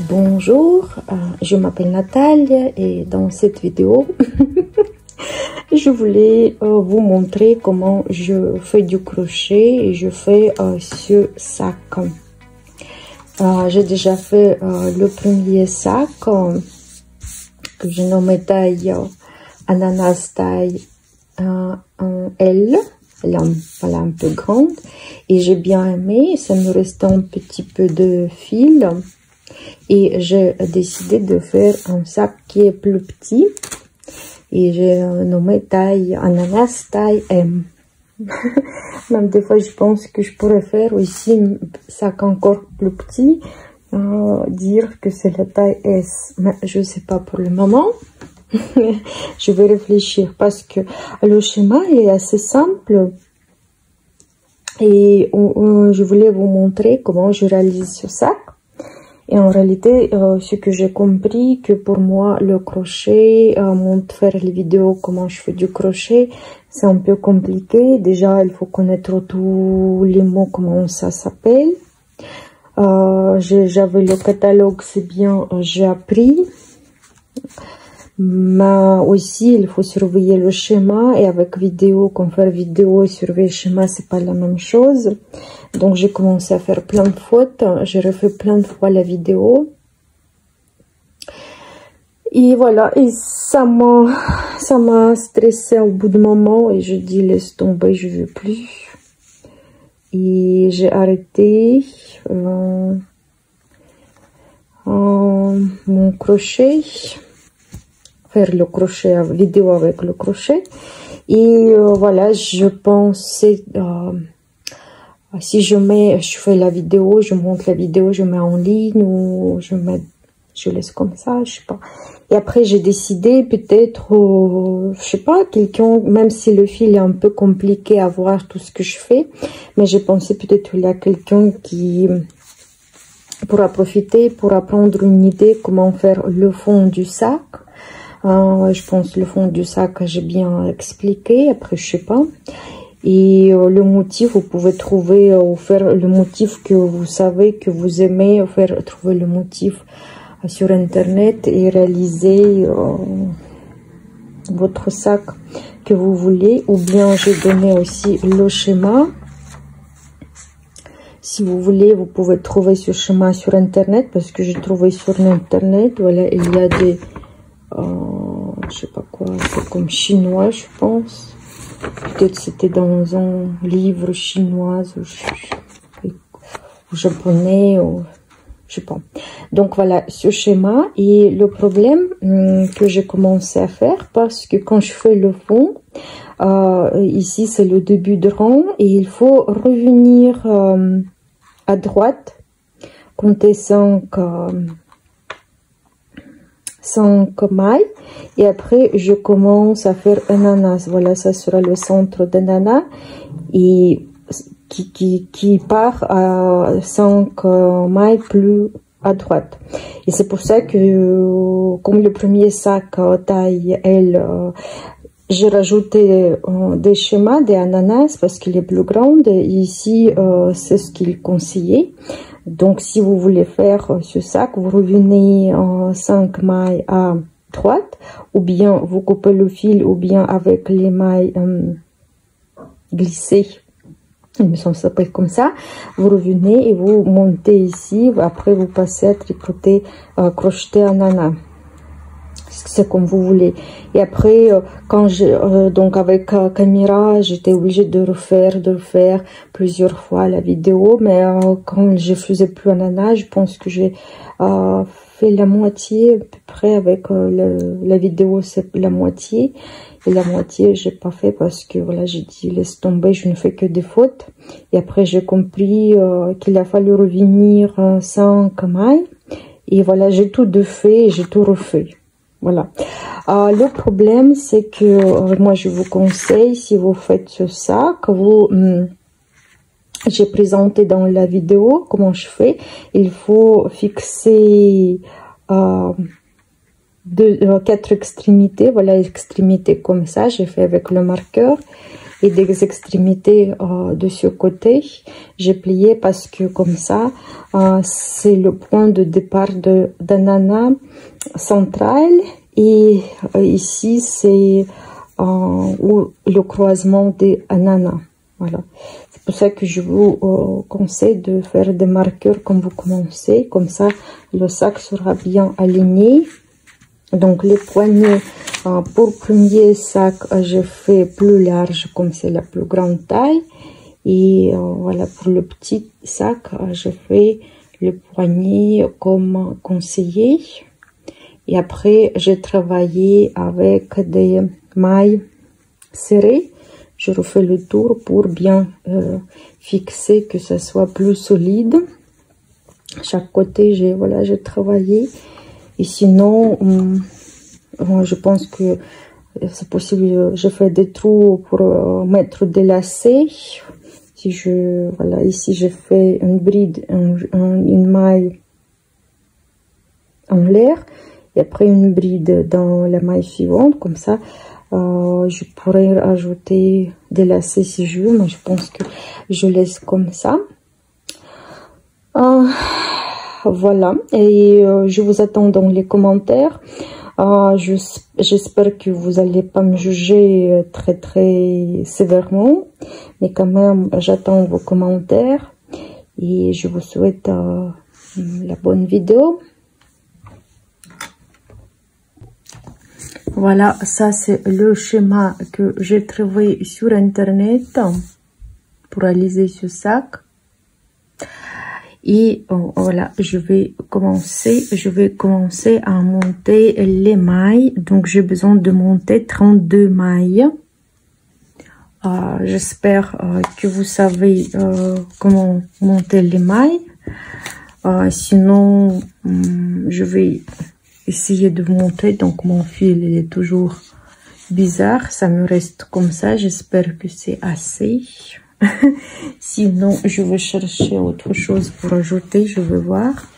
Bonjour, je m'appelle Nathalie et dans cette vidéo, je voulais vous montrer comment je fais du crochet et je fais ce sac. J'ai déjà fait le premier sac que j'ai nommé taille ananas taille L. Elle est un peu grande et j'ai bien aimé. Ça me restait un petit peu de fil et j'ai décidé de faire un sac qui est plus petit et j'ai nommé taille ananas taille M. Même des fois je pense que je pourrais faire aussi un sac encore plus petit, dire que c'est la taille S, mais je sais pas pour le moment. Je vais réfléchir parce que le schéma est assez simple et je voulais vous montrer comment je réalise ce sac. Et en réalité, ce que j'ai compris, que pour moi, le crochet, faire les vidéos, comment je fais du crochet, c'est un peu compliqué. Déjà, il faut connaître tous les mots, comment ça s'appelle. J'avais le catalogue, c'est bien, j'ai appris. Mais aussi, il faut surveiller le schéma et avec vidéo, comme faire vidéo et surveiller le schéma, c'est pas la même chose. Donc, j'ai commencé à faire plein de fautes. J'ai refait plein de fois la vidéo. Et voilà, et ça m'a stressé au bout de moment et je dis laisse tomber, je veux plus. Et j'ai arrêté mon crochet. Faire le crochet vidéo avec le crochet et voilà, je pensais si je fais la vidéo, je monte la vidéo, je mets en ligne ou je laisse comme ça, je sais pas. Et après j'ai décidé peut-être je sais pas, quelqu'un, même si le fil est un peu compliqué à voir tout ce que je fais, mais j'ai pensé peut-être qu'il y a quelqu'un qui pourra profiter pour apprendre une idée comment faire le fond du sac. Je pense le fond du sac, j'ai bien expliqué. Après, je sais pas. Et le motif, vous pouvez trouver ou faire le motif que vous savez, que vous aimez, trouver le motif sur Internet et réaliser votre sac que vous voulez. Ou bien, j'ai donné aussi le schéma. Si vous voulez, vous pouvez trouver ce schéma sur Internet parce que j'ai trouvé sur Internet. Voilà, il y a des je sais pas quoi, c'est comme chinois, je pense. Peut-être c'était dans un livre chinois ou japonais, ou je sais pas. Donc voilà, ce schéma. Et le problème que j'ai commencé à faire, parce que quand je fais le fond, ici c'est le début de rang et il faut revenir à droite, compter 5 mailles et après je commence à faire un ananas. Voilà, ça sera le centre d'ananas et qui part à 5 mailles plus à droite. Et c'est pour ça que comme le premier sac taille L, j'ai rajouté des schémas des ananas parce qu'il est plus grand et ici c'est ce qu'il conseillait. Donc, si vous voulez faire ce sac, vous revenez en 5 mailles à droite, ou bien vous coupez le fil, ou bien avec les mailles glissées, il me semble que ça s'appelle comme ça, vous revenez et vous montez ici, après vous passez à tricoter, crocheter ananas. C'est comme vous voulez. Et après, quand donc avec caméra, j'étais obligée de refaire plusieurs fois la vidéo. Mais quand je faisais plus ananas, je pense que j'ai fait la moitié à peu près avec la vidéo, c'est la moitié. Et la moitié, j'ai pas fait parce que voilà, j'ai dit laisse tomber, je ne fais que des fautes. Et après, j'ai compris qu'il a fallu revenir 5 mailles. Et voilà, j'ai tout fait et j'ai tout refait. Voilà. Le problème, c'est que moi, je vous conseille, si vous faites ce sac, j'ai présenté dans la vidéo comment je fais. Il faut fixer 4 extrémités. Voilà, extrémités comme ça. J'ai fait avec le marqueur. et des extrémités de ce côté. J'ai plié parce que comme ça, c'est le point de départ d'ananas central. Et ici, c'est le croisement des ananas. Voilà. C'est pour ça que je vous conseille de faire des marqueurs quand vous commencez. Comme ça, le sac sera bien aligné. Donc, les poignées, pour le premier sac, j'ai fait plus large, comme c'est la plus grande taille. Et voilà, pour le petit sac, j'ai fait le poignet comme conseillé. Et après, j'ai travaillé avec des mailles serrées. Je refais le tour pour bien fixer, que ça soit plus solide. Chaque côté, j'ai travaillé. Et sinon, je pense que c'est possible. Je fais des trous pour mettre des lacets. Si ici j'ai fait une bride, une maille en l'air. Et après une bride dans la maille suivante, comme ça, je pourrais ajouter des lacets si je veux, mais je pense que je laisse comme ça. Voilà, et je vous attends dans les commentaires. J'espère que vous n'allez pas me juger très sévèrement, mais quand même, j'attends vos commentaires et je vous souhaite la bonne vidéo. Voilà, ça c'est le schéma que j'ai trouvé sur internet pour réaliser ce sac. Et voilà, je vais commencer à monter les mailles. Donc j'ai besoin de monter 32 mailles. J'espère que vous savez comment monter les mailles. Sinon, je vais essayer de monter. Donc mon fil il est toujours bizarre, ça me reste comme ça. J'espère que c'est assez. Sinon je vais chercher autre chose pour ajouter, je vais voir.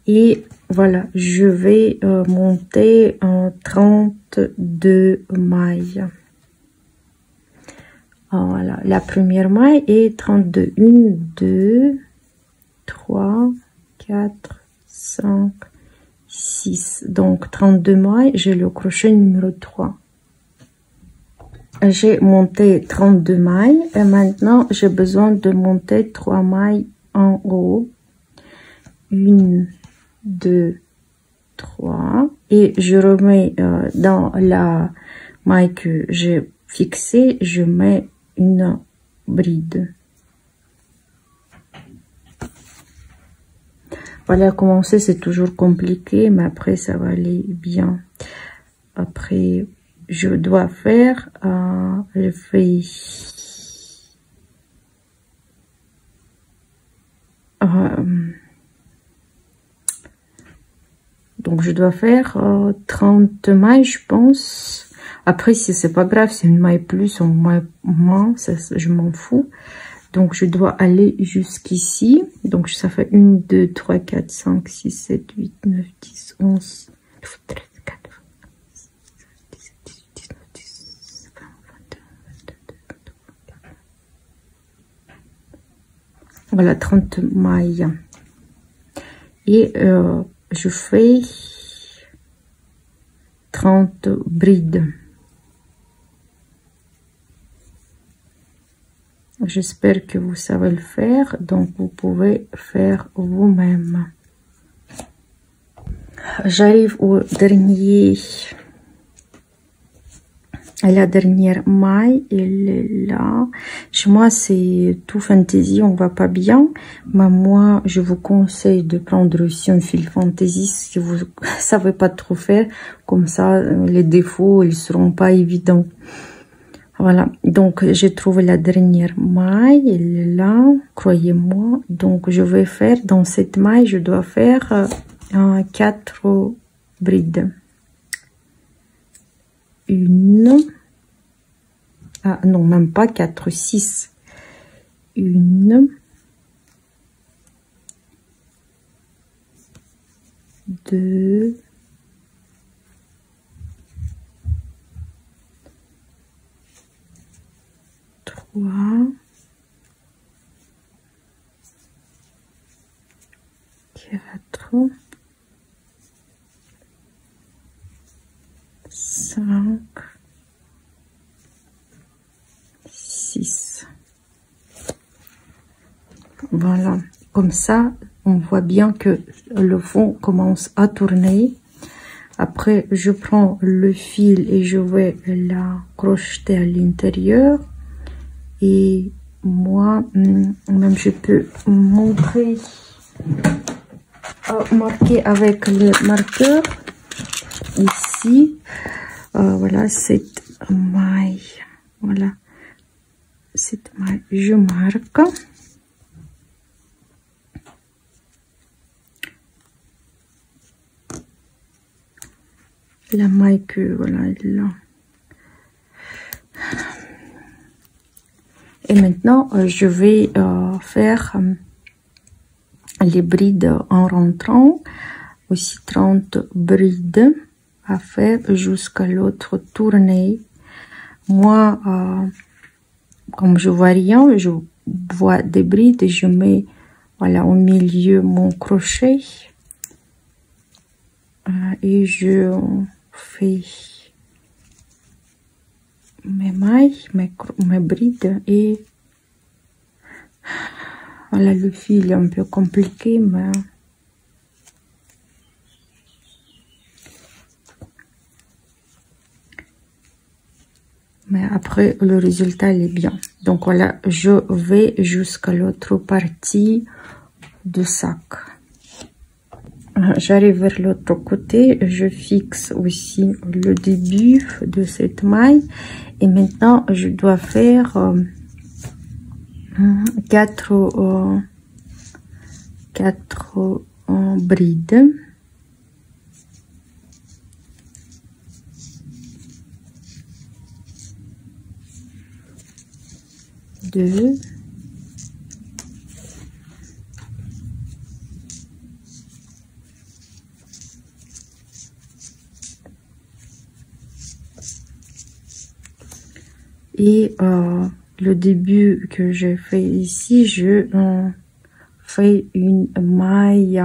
Et voilà, je vais monter en 32 mailles. Voilà, la première maille est 32. 1, 2, 3, 4, 5, 6. Donc 32 mailles, j'ai le crochet numéro 3. J'ai monté 32 mailles et maintenant j'ai besoin de monter 3 mailles en haut. 1, 2, 3. Et je remets dans la maille que j'ai fixée, je mets une bride. Voilà, commencer c'est toujours compliqué, mais après ça va aller bien. Après, je dois faire le feuille. Donc je dois faire 30 mailles, je pense. Après, si c'est pas grave, c'est une maille plus ou maille moins, ça, je m'en fous. Donc je dois aller jusqu'ici. Donc ça fait 1, 2, 3, 4, 5, 6, 7, 8, 9, 10, 11, 12, 13, 14, 17, 18, 19, 20, 21, 22, 23. Voilà, 30 mailles. Et je fais 30 brides. J'espère que vous savez le faire, donc vous pouvez faire vous-même. J'arrive au dernier, à la dernière maille, elle est là. Chez moi, c'est tout fantaisie, on va pas bien. Mais moi, je vous conseille de prendre aussi un fil fantaisie si vous savez pas trop faire. Comme ça, les défauts, ils seront pas évidents. Voilà, donc j'ai trouvé la dernière maille, elle est là, croyez-moi. Donc je vais faire, dans cette maille, je dois faire 4 brides. Une, non, même pas 4, 6. Une, deux, 4, 5, 6. Voilà, comme ça, on voit bien que le fond commence à tourner. Après, je prends le fil et je vais la crocheter à l'intérieur. Et moi, même je peux montrer, marquer avec le marqueur ici. Voilà, cette maille. Voilà, cette maille, je marque. La maille que, voilà, là. Et maintenant, je vais faire les brides en rentrant. Aussi 30 brides à faire jusqu'à l'autre tournée. Moi, comme je vois rien, je vois des brides et je mets, voilà, au milieu mon crochet. Et je fais mes mailles, mes brides, et voilà, le fil est un peu compliqué, mais après le résultat il est bien. Donc voilà, je vais jusqu'à l'autre partie du sac. J'arrive vers l'autre côté, je fixe aussi le début de cette maille et maintenant je dois faire 4 brides. Deux. Et le début que j'ai fait ici, je fais une maille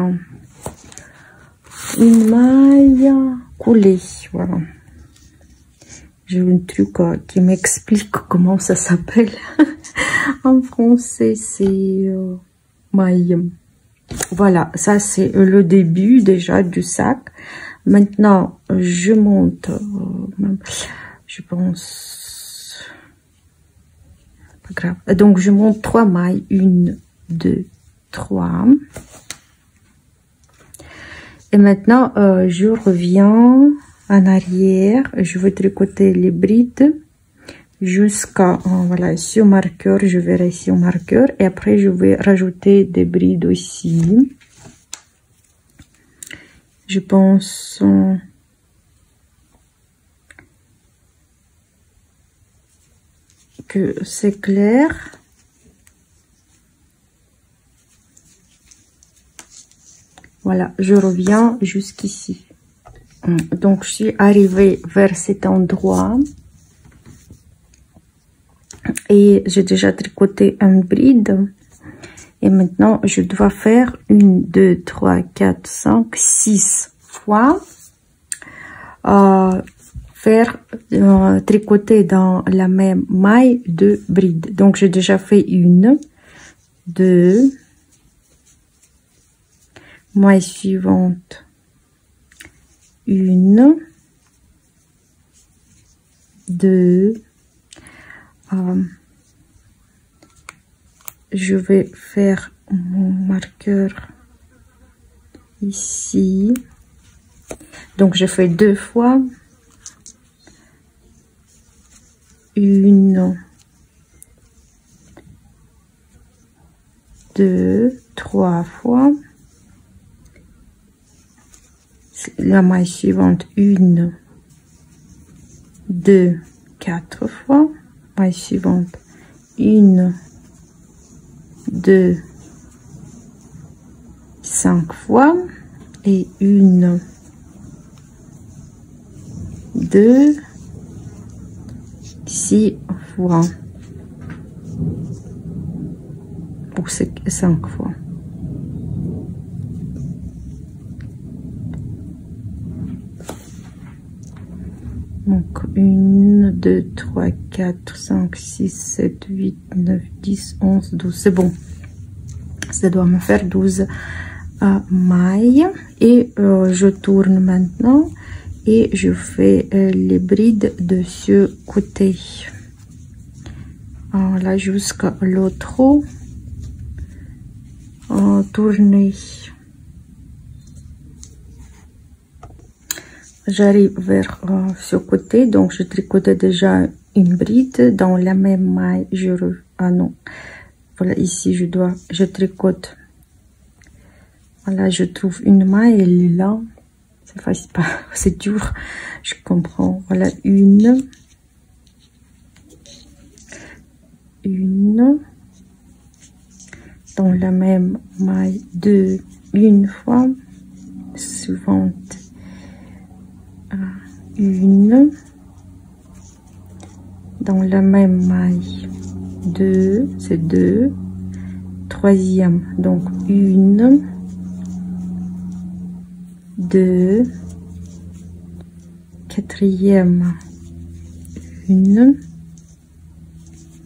coulée. Voilà. J'ai un truc qui m'explique comment ça s'appelle. En français, c'est maille. Voilà, ça c'est le début déjà du sac. Maintenant, je monte, je pense, pas grave. Donc, je monte 3 mailles, 1, 2, 3. Et maintenant, je reviens en arrière. Je vais tricoter les brides jusqu'à, voilà, ici au marqueur. Je verrai ici au marqueur. Et après, je vais rajouter des brides aussi. Je pense que c'est clair. Voilà, je reviens jusqu'ici. Donc, je suis arrivée vers cet endroit. Et j'ai déjà tricoté un bride. Et maintenant, je dois faire 1, 2, 3, 4, 5, 6 fois. Faire tricoter dans la même maille 2 brides. Donc, j'ai déjà fait 1, 2, maille suivante, 1, 2, je vais faire mon marqueur ici. Donc, je fais 2 fois. 1, 2, 3 fois. La maille suivante, 1, 2, 4 fois. Maille suivante, 1, 2, 5 fois. Et 1, 2, 6 fois. Ou 5 fois. Donc 1, 2, 3, 4, 5, 6, 7, 8, 9, 10, 11, 12. C'est bon. Ça doit me faire 12 mailles. Et je tourne maintenant. Et je fais les brides de ce côté. Là jusqu'à l'autre. Tourner. J'arrive vers ce côté, donc je tricote déjà une bride dans la même maille. Ah non, voilà, ici je tricote. Voilà, je trouve une maille, elle est là. C'est facile, pas, c'est dur, je comprends. Voilà, une, dans la même maille, deux, une fois, suivante. Une dans la même maille, deux, c'est deux, troisième, donc une, deux, quatrième, une,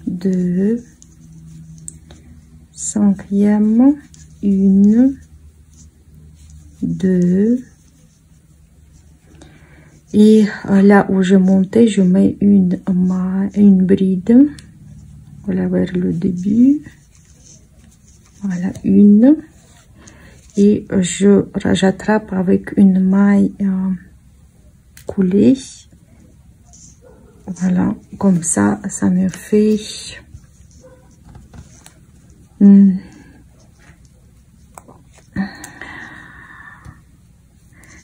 deux, cinquième, une, deux. Et là où je montais, je mets une bride. Voilà, vers le début. Voilà, une. Et j'attrape avec une maille coulée. Voilà, comme ça, ça me fait...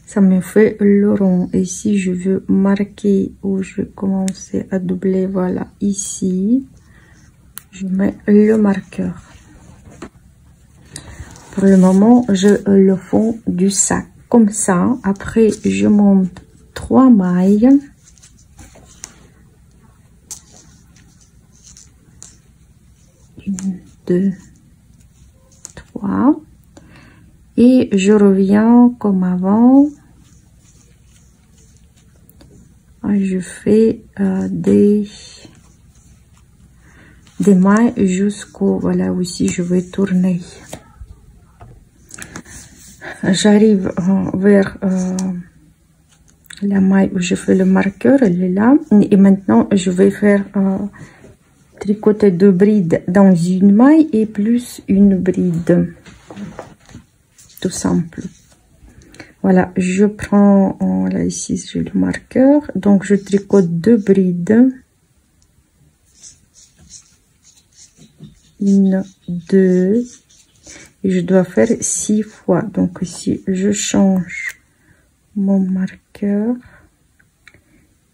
ça me fait le rond. Et si je veux marquer où je vais commencer à doubler, voilà, ici, je mets le marqueur. Pour le moment, je le fais du sac comme ça. Après, je monte 3 mailles. Une, deux, trois. Et je reviens comme avant. Je fais des mailles jusqu'au, voilà, aussi je vais tourner. J'arrive vers la maille où je fais le marqueur, elle est là. Et maintenant, je vais faire tricoter 2 brides dans une maille et plus une bride. Tout simple. Voilà, je prends, là ici j'ai le marqueur, donc je tricote 2 brides. 1, 2, et je dois faire 6 fois. Donc ici, je change mon marqueur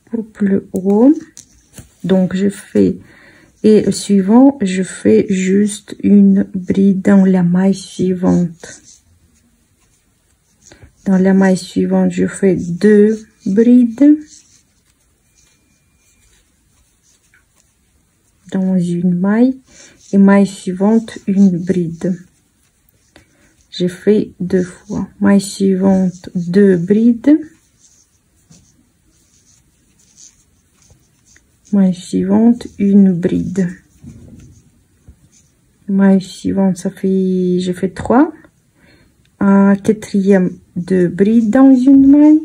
pour plus haut. Donc je fais, et suivant, je fais juste une bride dans la maille suivante. Dans la maille suivante, je fais 2 brides dans une maille et maille suivante, une bride. J'ai fait 2 fois. Maille suivante, 2 brides. Maille suivante, une bride. Maille suivante, ça fait, j'ai fait 3. Quatrième, 2 brides dans une maille,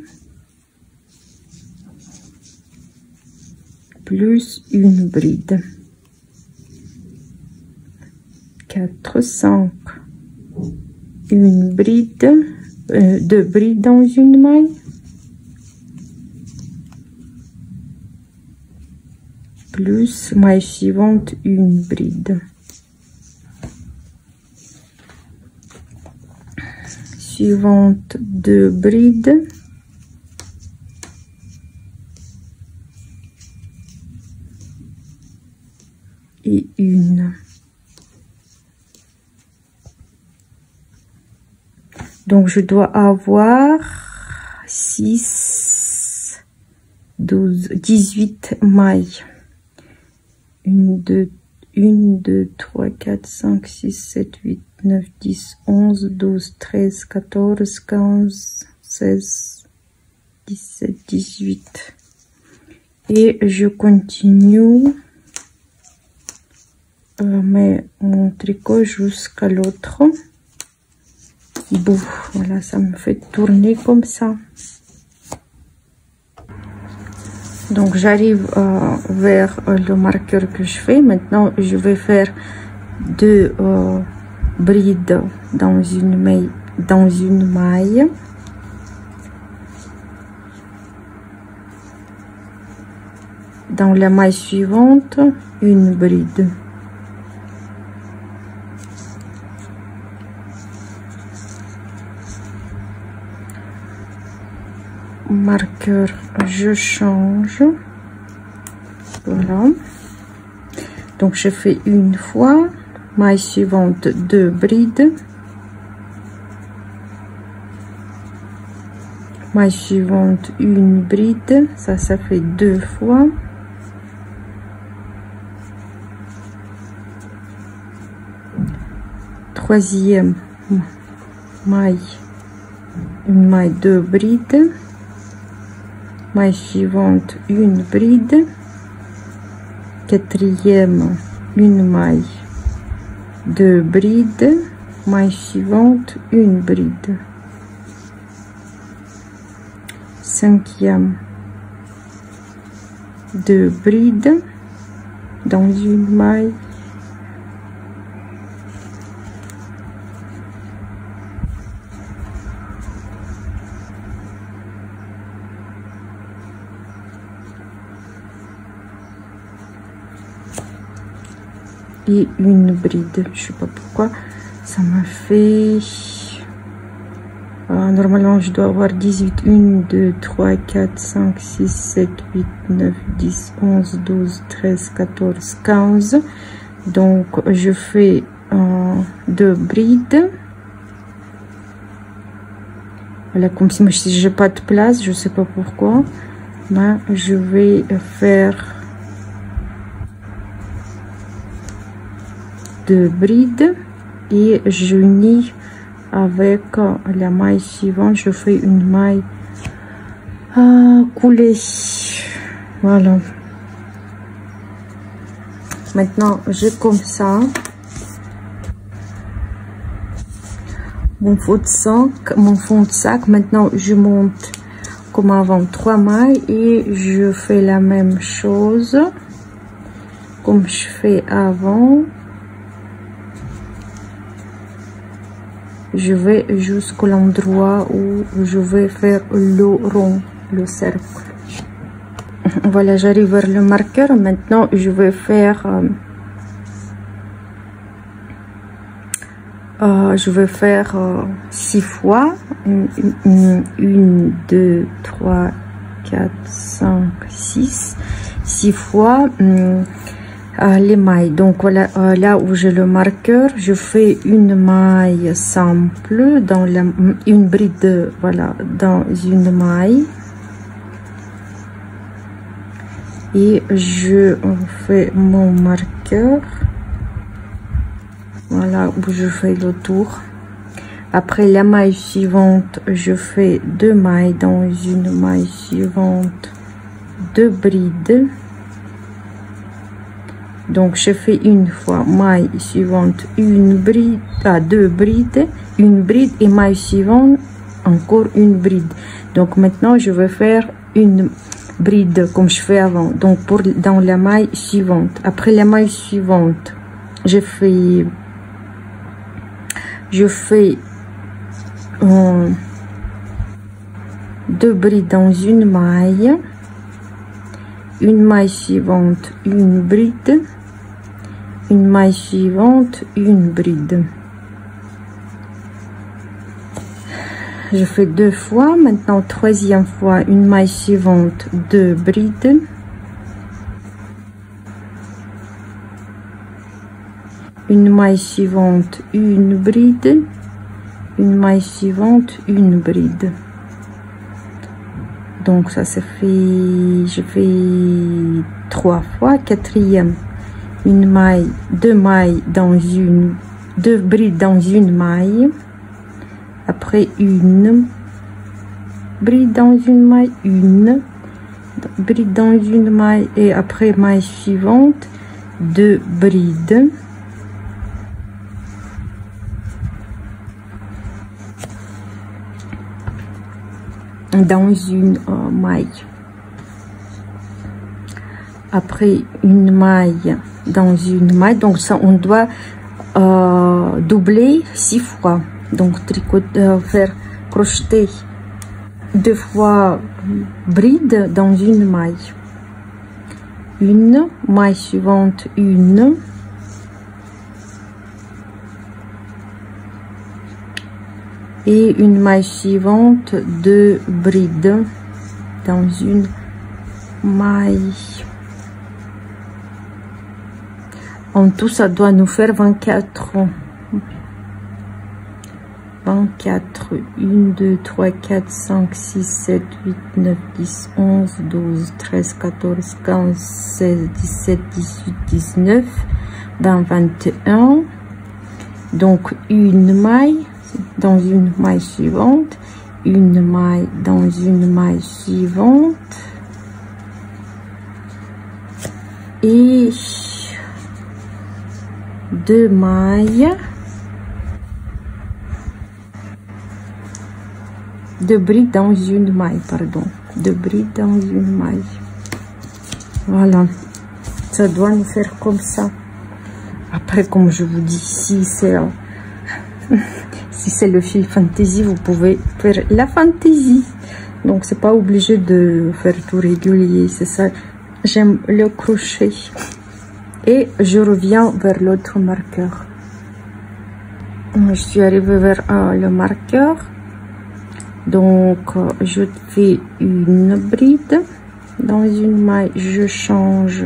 plus une bride. 4, 5, une bride, 2 brides dans une maille, plus maille suivante, une bride. Suivante, 2 brides, et une. Donc je dois avoir 6, 12, 18 mailles. 1, 2, 3, 4, 5, 6, 7, 8, 9, 10, 11, 12, 13, 14, 15, 16, 17, 18. Et je continue mon tricot jusqu'à l'autre bout. Voilà, ça me fait tourner comme ça. Donc j'arrive vers le marqueur que je fais. Maintenant je vais faire 2 brides dans une maille, dans la maille suivante une bride. Marqueur, je change. Voilà, donc je fais une fois, maille suivante 2 brides, maille suivante une bride, ça fait 2 fois, troisième maille, une maille 2 brides, maille suivante une bride, quatrième une maille 2 brides, maille suivante une bride, cinquième 2 brides dans une maille, et une bride. Je sais pas pourquoi ça m'a fait normalement je dois avoir 18, 1 2 3 4 5 6 7 8 9 10 11 12 13 14 15. Donc je fais 2 brides. Voilà, comme si j'ai pas de place, je sais pas pourquoi, mais je vais faire 2 brides et j'unis avec la maille suivante. Je fais une maille coulée. Voilà, maintenant j'ai comme ça mon fond de sac. Maintenant je monte comme avant 3 mailles et je fais la même chose comme je fais avant. Je vais jusqu'à l'endroit où je vais faire le rond, le cercle. Voilà, j'arrive vers le marqueur. Maintenant je vais faire 6 fois 1 2 3 4 5 6 6 fois les mailles. Donc voilà, là où j'ai le marqueur, je fais une maille simple dans une bride, voilà, dans une maille, et je fais mon marqueur, voilà, où je fais le tour. Après la maille suivante, je fais 2 mailles dans une maille suivante, 2 brides. Donc je fais une fois, maille suivante une bride, 2 brides, une bride, et maille suivante encore une bride. Donc maintenant je vais faire une bride comme je fais avant, donc dans la maille suivante. Après la maille suivante, je fais 2 brides dans une maille suivante une bride, une maille suivante une bride. Je fais 2 fois. Maintenant troisième fois, une maille suivante 2 brides, une maille suivante une bride, une maille suivante une bride. Donc ça se fait, je fais 3 fois. Quatrième, une maille, 2 mailles dans une, 2 brides dans une maille, après une bride dans une maille, une brides dans une maille et après maille suivante 2 brides, dans une maille, après une maille dans une maille, donc ça on doit doubler 6 fois, donc tricoter, faire crocheter 2 fois bride dans une maille, une maille suivante, une et une maille suivante, 2 brides dans une maille. En tout, ça doit nous faire 24. 24, 1, 2, 3, 4, 5, 6, 7, 8, 9, 10, 11, 12, 13, 14, 15, 16, 17, 18, 19, 20, 21. Donc, une maille dans une maille suivante, une maille dans une maille suivante et 2 mailles, 2 brides dans une maille, pardon, 2 brides dans une maille. Voilà, ça doit nous faire comme ça. Après, comme je vous dis, si c'est le fil fantaisie, vous pouvez faire la fantaisie. Donc, c'est pas obligé de faire tout régulier, c'est ça. J'aime le crochet. Et je reviens vers l'autre marqueur. Je suis arrivée vers le marqueur. Donc, je fais une bride dans une maille. Je change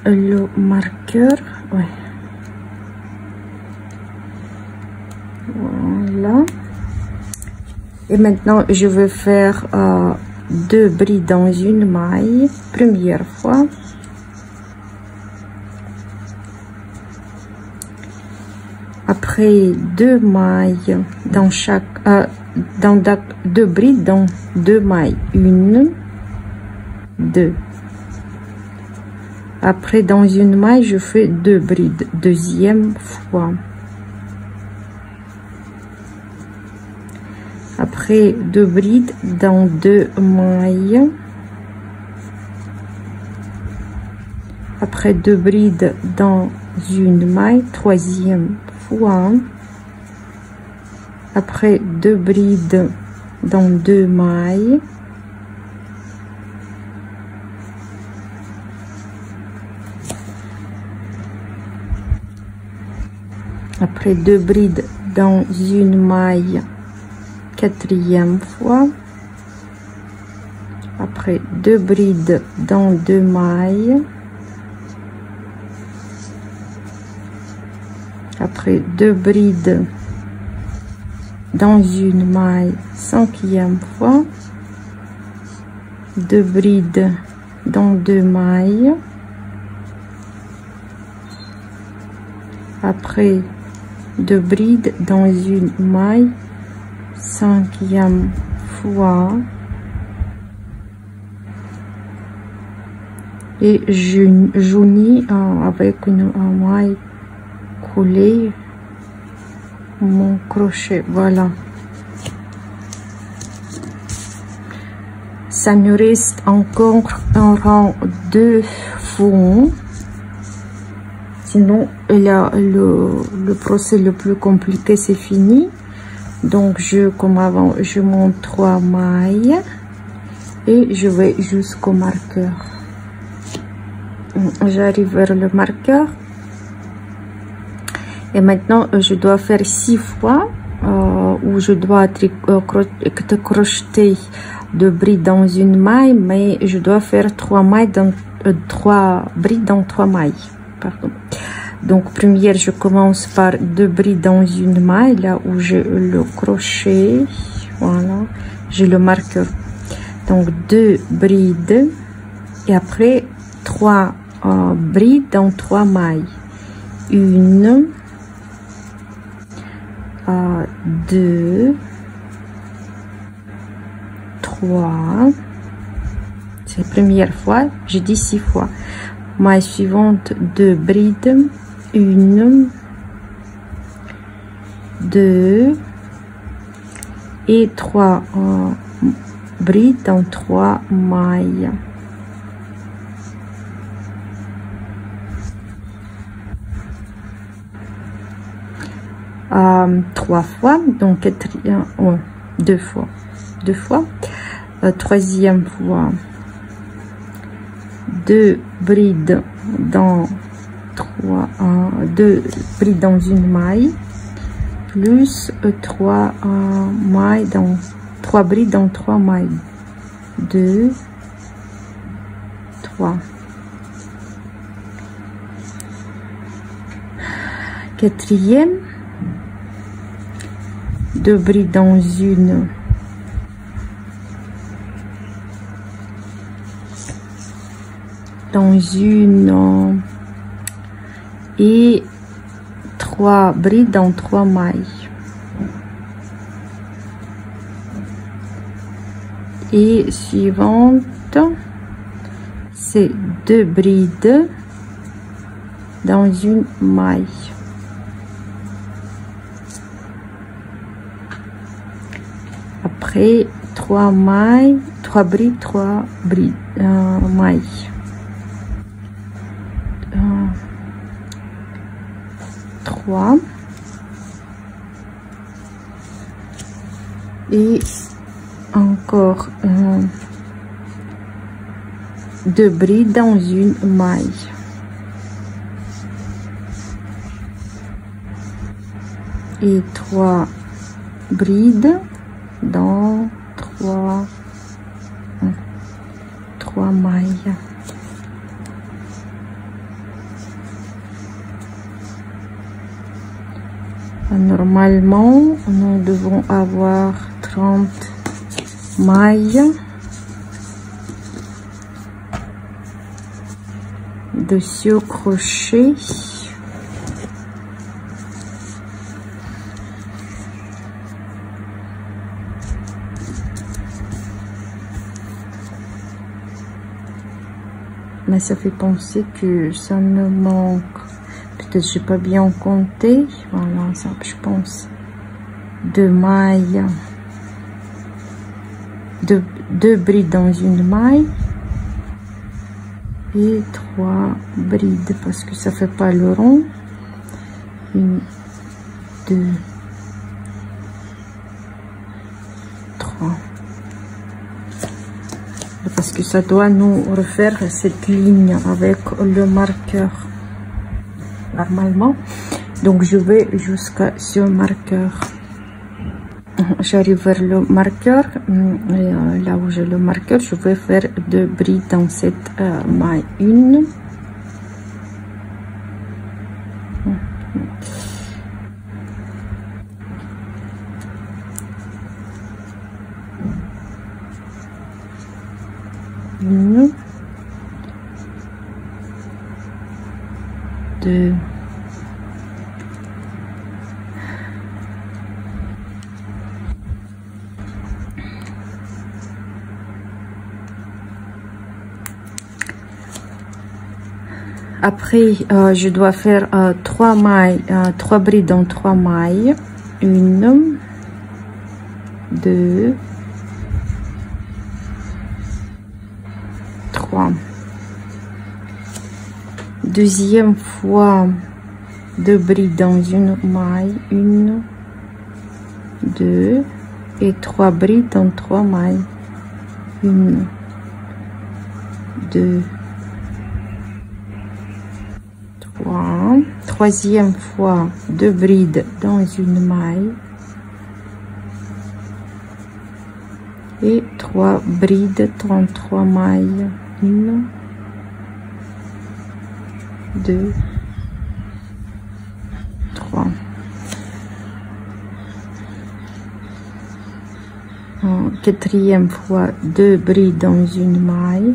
le marqueur. Ouais. Voilà. Et maintenant, je vais faire 2 brides dans une maille. Première fois. Après 2 mailles dans chaque, dans 2 brides dans 2 mailles. 1, 2. Après, dans une maille, je fais 2 brides. Deuxième fois. Après 2 brides dans 2 mailles. Après 2 brides dans une maille, troisième fois. Après 2 brides dans 2 mailles. Après 2 brides dans une maille, quatrième fois. Après 2 brides dans 2 mailles. Après 2 brides dans une maille, cinquième fois. 2 brides dans 2 mailles. Après 2 brides dans une maille, cinquième fois. Et j'unis avec une maille coller mon crochet. Voilà, ça nous reste encore un rang de fond, sinon le procès le plus compliqué c'est fini. Donc comme avant, je monte 3 mailles et je vais jusqu'au marqueur. J'arrive vers le marqueur. Et maintenant, je dois faire 6 fois où je dois crocheter 2 brides dans une maille, mais je dois faire 3 mailles dans 3 brides dans 3 mailles. Pardon. Donc, première, je commence par 2 brides dans une maille, là où j'ai le crochet. Voilà, j'ai le marqueur. Donc, 2 brides et après 3 brides dans 3 mailles. 1, 2, 3, c'est la première fois, je dis 6 fois. Maille suivante, 2 brides, 1, 2 et 3 brides dans 3 mailles. Trois fois, donc quatrième, deux fois, troisième fois, 2 brides dans 2 brides dans une maille, plus 3 mailles dans 3 brides dans 3 mailles, 2, 3. Quatrième, 2 brides dans une et 3 brides dans 3 mailles. Et suivante, c'est 2 brides dans une maille. Après 3 mailles, 3 brides, 3 brides, mailles. 3 et encore 2 brides dans une maille. Et 3 brides dans 3 mailles. Normalement, nous devons avoir 30 mailles dessus au crochet. Mais ça fait penser que ça me manque. Peut-être j'ai pas bien compté. Voilà, ça je pense. 2 mailles. 2 brides dans une maille. Et 3 brides parce que ça fait pas le rond. 1, 2, 3. Parce que ça doit nous refaire cette ligne avec le marqueur normalement. Donc je vais jusqu'à ce marqueur. J'arrive vers le marqueur et là où j'ai le marqueur, je vais faire 2 brides dans cette maille. 1, une, 2, après je dois faire 3 mailles, 3 brides dans 3 mailles. 1, 2, 3. Deuxième fois, 2 brides dans une maille. 1, 2 et 3 brides dans 3 mailles. 1, 2, 3. Troisième fois, 2 brides dans une maille et 3 brides dans 3 mailles. 1, 2, 3. Quatrième fois, 2 brides dans une maille,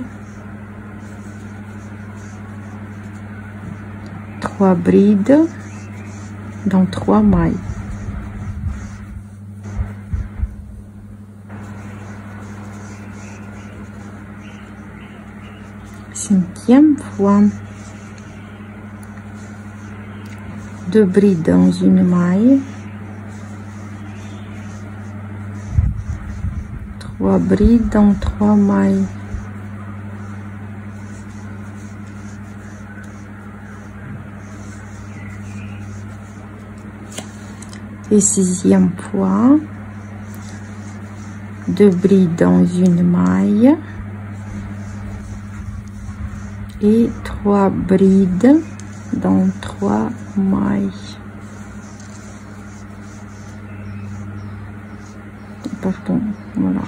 3 brides dans 3 mailles. 5e fois 2 brides dans une maille, 3 brides dans 3 mailles, et 6e fois 2 brides dans une maille et 3 brides dans 3 mailles. Pardon, voilà.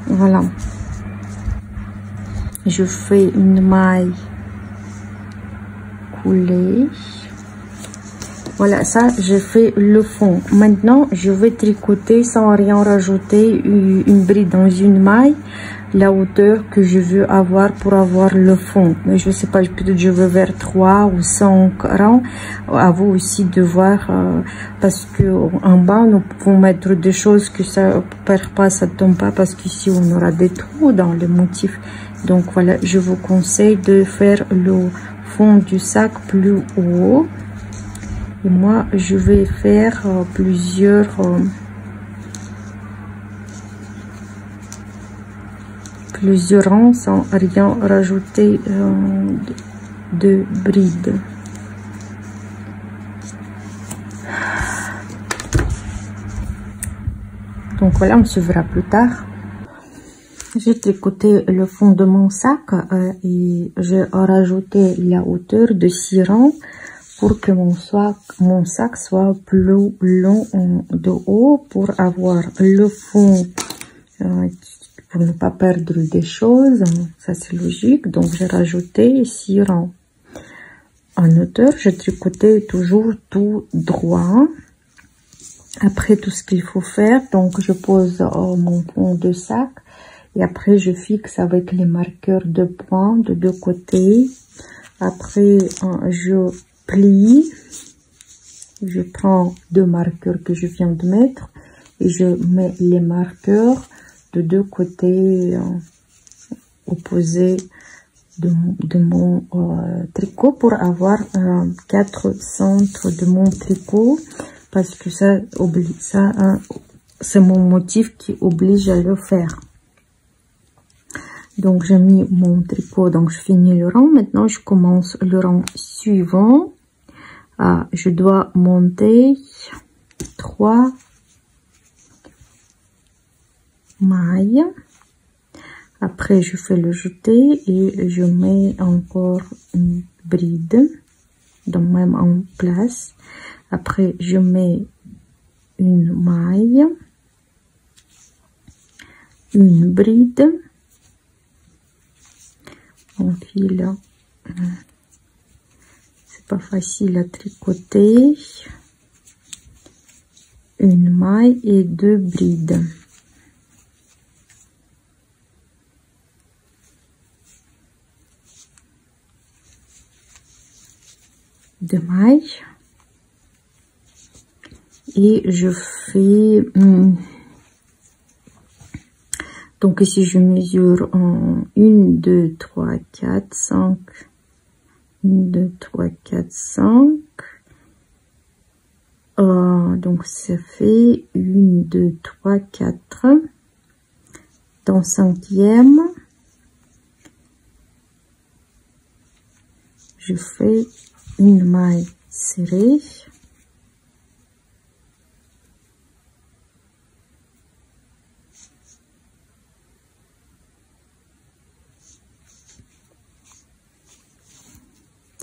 Voilà. Je fais une maille coulée. Voilà, ça, j'ai fait le fond. Maintenant, je vais tricoter sans rien rajouter une bride dans une maille, la hauteur que je veux avoir pour avoir le fond. Mais je sais pas, peut-être je veux vers 3 ou 5 rangs. À vous aussi de voir, parce que en bas, nous pouvons mettre des choses que ça perd pas, ça tombe pas, parce qu'ici, on aura des trous dans le motif. Donc voilà, je vous conseille de faire le fond du sac plus haut. Et moi, je vais faire plusieurs rangs sans rien rajouter de brides. Donc voilà, on se verra plus tard. J'ai tricoté le fond de mon sac et j'ai rajouté la hauteur de 6 rangs pour que mon sac soit plus long de haut, pour avoir le fond, pour ne pas perdre des choses. Ça c'est logique, donc j'ai rajouté 6 rangs. En hauteur, j'ai tricoté toujours tout droit. Après tout ce qu'il faut faire, donc je pose mon fond de sac et après je fixe avec les marqueurs de points de deux côtés. Après je plie, je prends 2 marqueurs que je viens de mettre et je mets les marqueurs de deux côtés opposés de mon tricot pour avoir 4 centres de mon tricot, parce que ça c'est mon motif qui oblige à le faire. Donc j'ai mis mon tricot, donc je finis le rang. Maintenant je commence le rang suivant. Je dois monter 3 mailles. Après je fais le jeté et je mets encore une bride, donc même en place. Après je mets une maille, une bride, on file, c'est pas facile à tricoter, une maille et 2 brides. De mailles et je fais donc ici je mesure en 1 2 3 4 5 1 2 3 4 5 donc ça fait 1 2 3 4 dans 5e je fais une maille serrée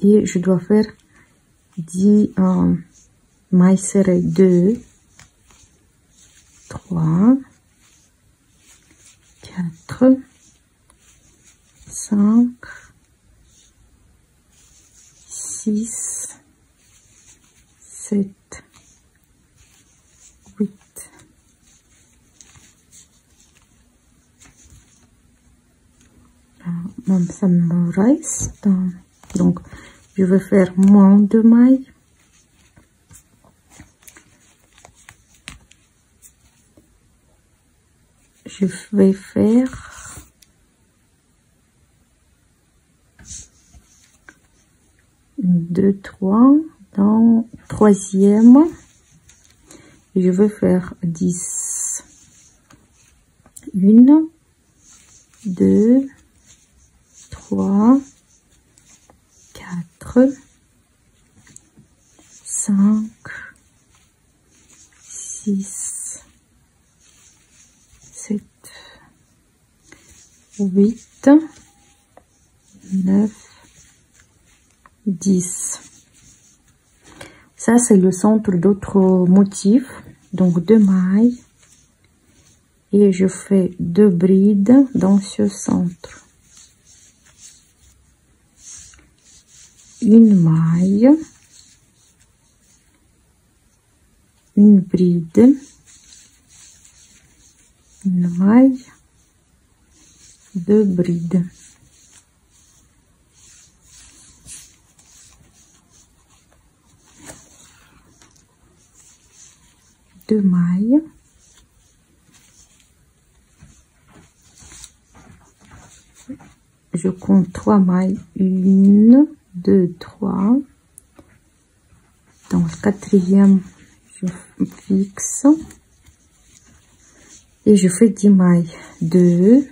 et je dois faire 10 mailles serrées, 2 3 4 5 6 7 8 même ça me reste, donc je vais faire moins de mailles. je vais faire 2, 3 dans troisième. Je vais faire 10. 1, 2, 3, 4, 5, 6, 7, 8, 9, 10. Ça, c'est le centre d'autres motifs. Donc, 2 mailles. Et je fais 2 brides dans ce centre. Une maille. Une bride. Une maille. 2 brides. Deux mailles. Je compte 3 mailles. 1, 2, 3. Dans le quatrième, je fixe. Et je fais 10 mailles. 2,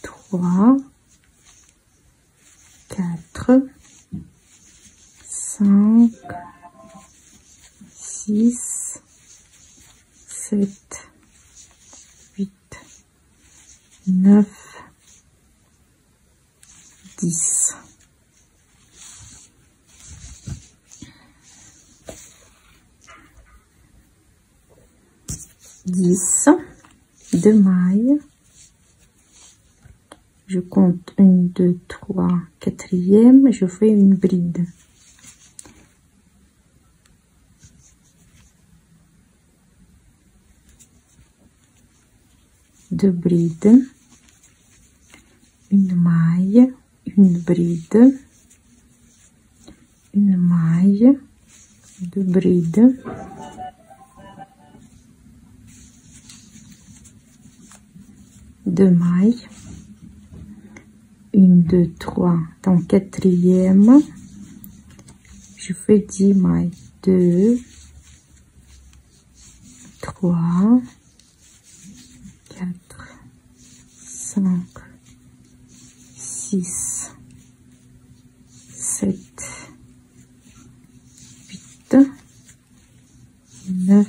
3, 4, 5, 6, 7, 8, 9, 10. Deux mailles. Je compte 1, 2, 3, quatrième, je fais une bride. Deux brides, une maille, une bride, une maille, deux brides, deux mailles, 1, 2, 3, dans quatrième, je fais 10 mailles, 2, 3, 4, 5, 6, 7, 8, 9,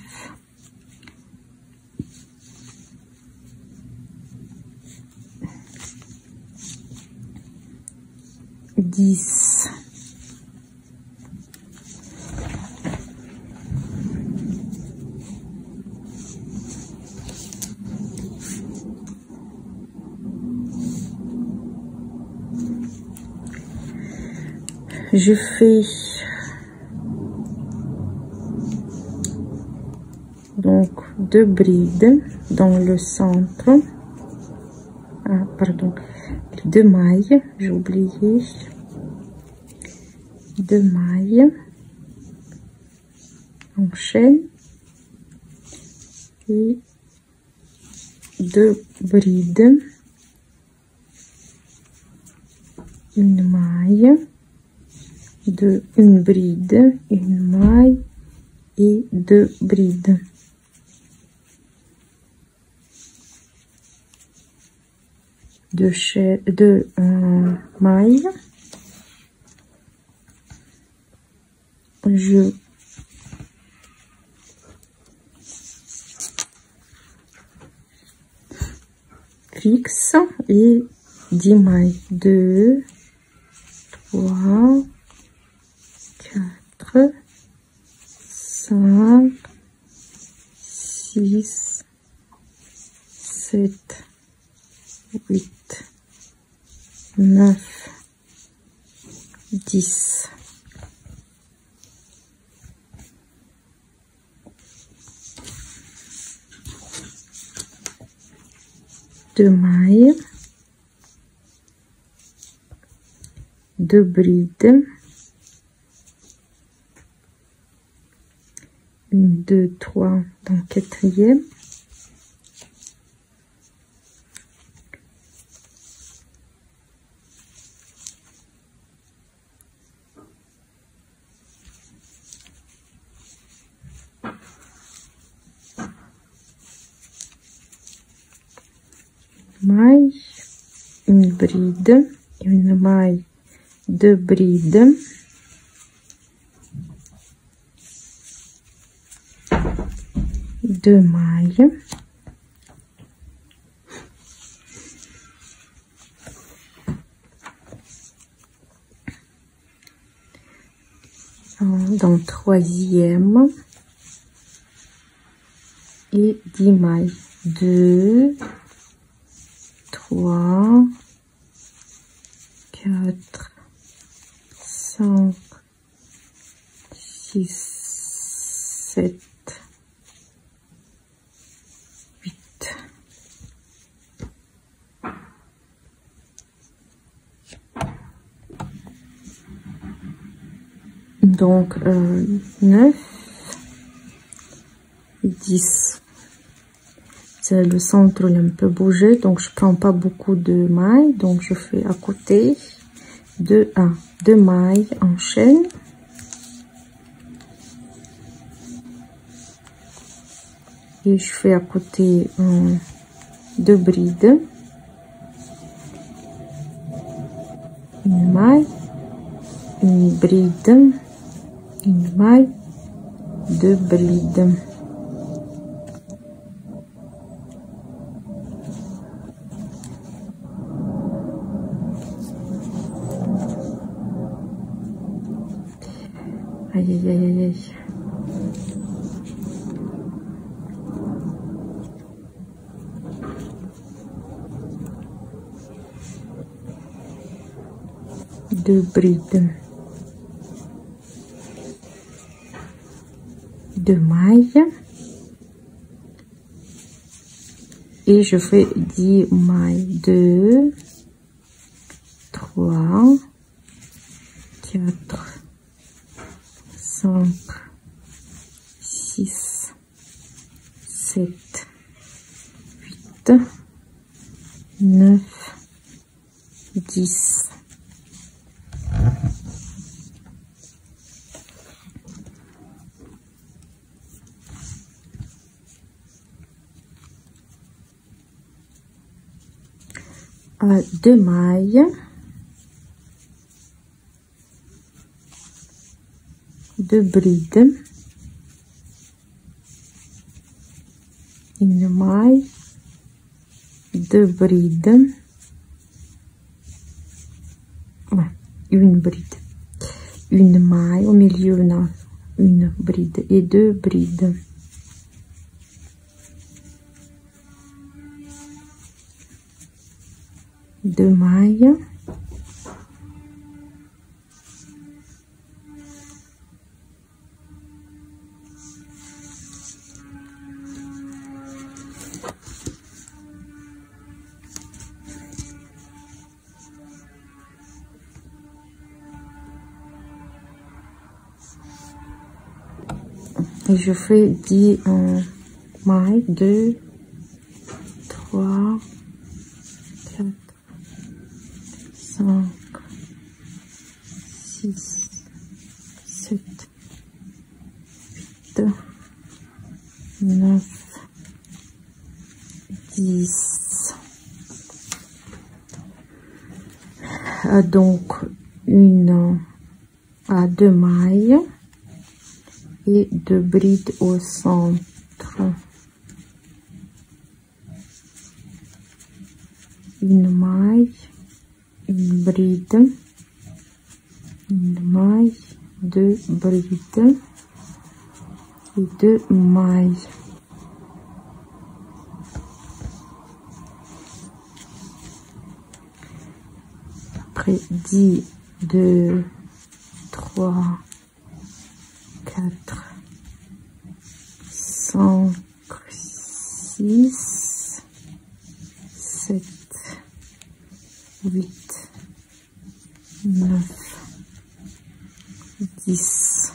10. Je fais donc 2 brides dans le centre. Ah, pardon, 2 mailles, j'ai oublié. 2 mailles, on chaîne et 2 brides, une maille, une bride, une maille et 2 brides. Deux mailles. Je fixe et 10 mailles. 2, 3, 4, 5, 6, 7, 8, 9, 10. Deux mailles, 2 brides, 1, 2, 3 dans quatrième, brides, une maille, 2 brides, deux mailles, dans troisième et 10 mailles, 2, 3, 4, 5, 6, 7, 8. Donc 9 et 10. Le centre il a un peu bougé, donc je prends pas beaucoup de mailles, donc je fais à côté 2 mailles en chaîne, et je fais à côté 2 brides, une maille, une bride, une maille, 2 brides. Aïe, aïe, aïe, aïe, aïe. Deux brides, 2 mailles, et je fais 10 mailles, 2, 3, 4, 5, 6, 7, 8, 9, 10. Deux mailles, deux brides, une maille, 2 brides, une bride, une maille au milieu, non, une bride et 2 brides. Deux mailles, et je fais 10 mailles, 2, 3, 4, 5, 6, 7, 8, 9, 10. Donc une à 2 mailles et 2 brides au centre. Une maille, une bride, une maille, 2 brides et 2 mailles. Après 10, 2, 3, 4, 5, 6, 7, 8, 9, 10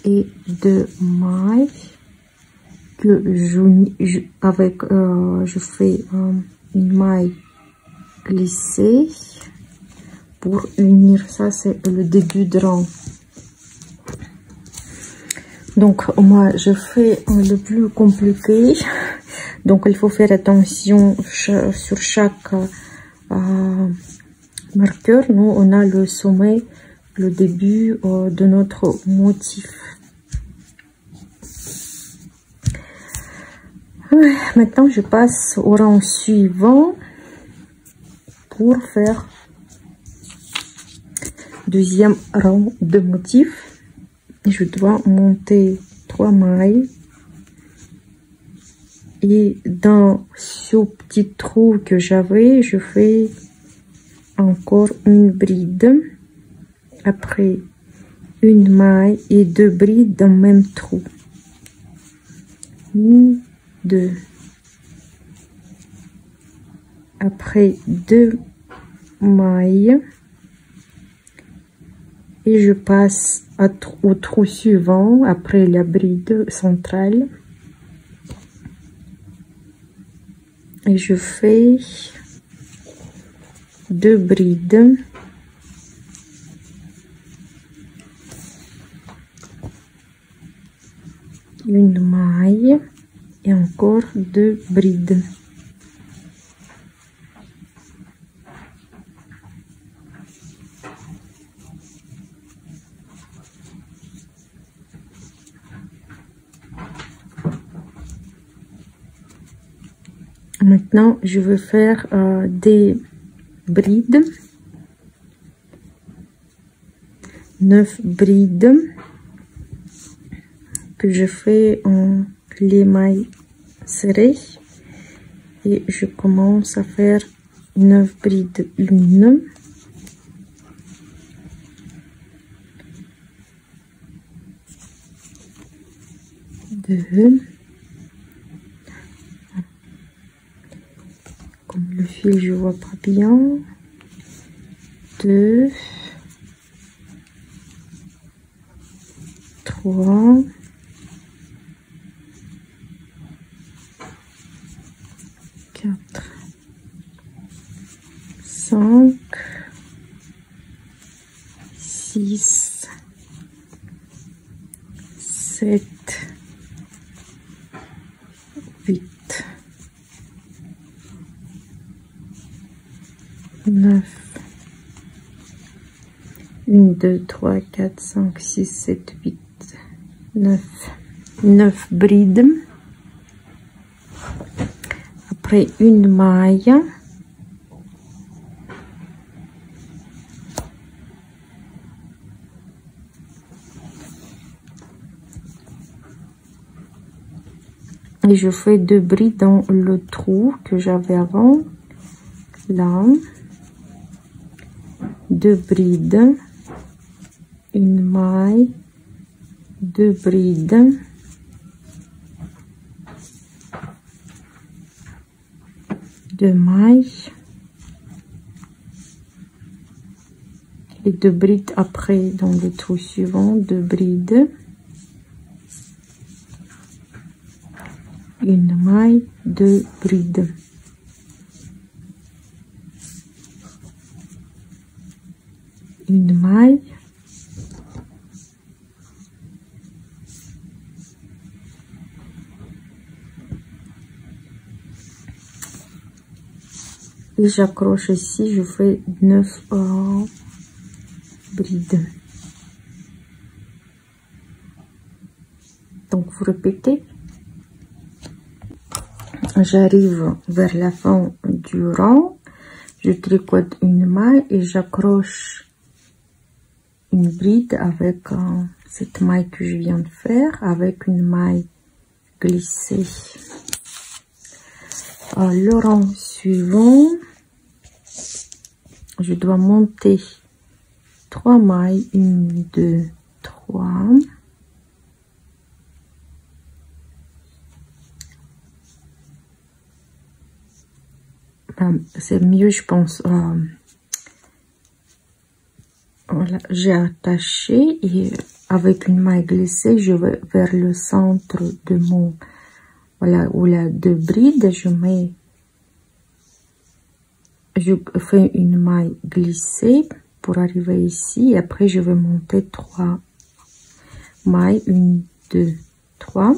et 2 mailles que je fais une maille glissée pour unir. Ça c'est le début de rang. Donc moi je fais le plus compliqué, donc il faut faire attention sur chaque marqueur, nous on a le sommet, le début de notre motif. Maintenant je passe au rang suivant pour faire deuxième rang de motif. Je dois monter 3 mailles et dans ce petit trou que j'avais, je fais encore une bride, après une maille et 2 brides dans le même trou. 1, 2, après 2 mailles et je passe au trou suivant après la bride centrale et je fais 2 brides, une maille et encore 2 brides. Maintenant, je vais faire des brides, 9 brides que je fais en les mailles serrées et je commence à faire 9 brides, 1, 2, comme le fil je vois pas bien, 2, 3, 4, 5, 6, 7, 8, 9, 1, 2, 3, 4, 5, 6, 7, 8, 9 brides, après une maille, et je fais 2 brides dans le trou que j'avais avant, là, 2 brides, une maille, 2 brides, deux mailles et 2 brides après dans le trou suivant, 2 brides, une maille, 2 brides. Une maille, et j'accroche ici, je fais 9 brides. Donc vous répétez. J'arrive vers la fin du rang, je tricote une maille et j'accroche une bride avec cette maille que je viens de faire, avec une maille glissée. Le rang suivant, je dois monter 3 mailles, 1, 2, 3. C'est mieux, je pense. Voilà, j'ai attaché et avec une maille glissée, je vais vers le centre de mon, voilà, où la 2 brides, je fais une maille glissée pour arriver ici et après je vais monter 3 mailles, 1, 2, 3.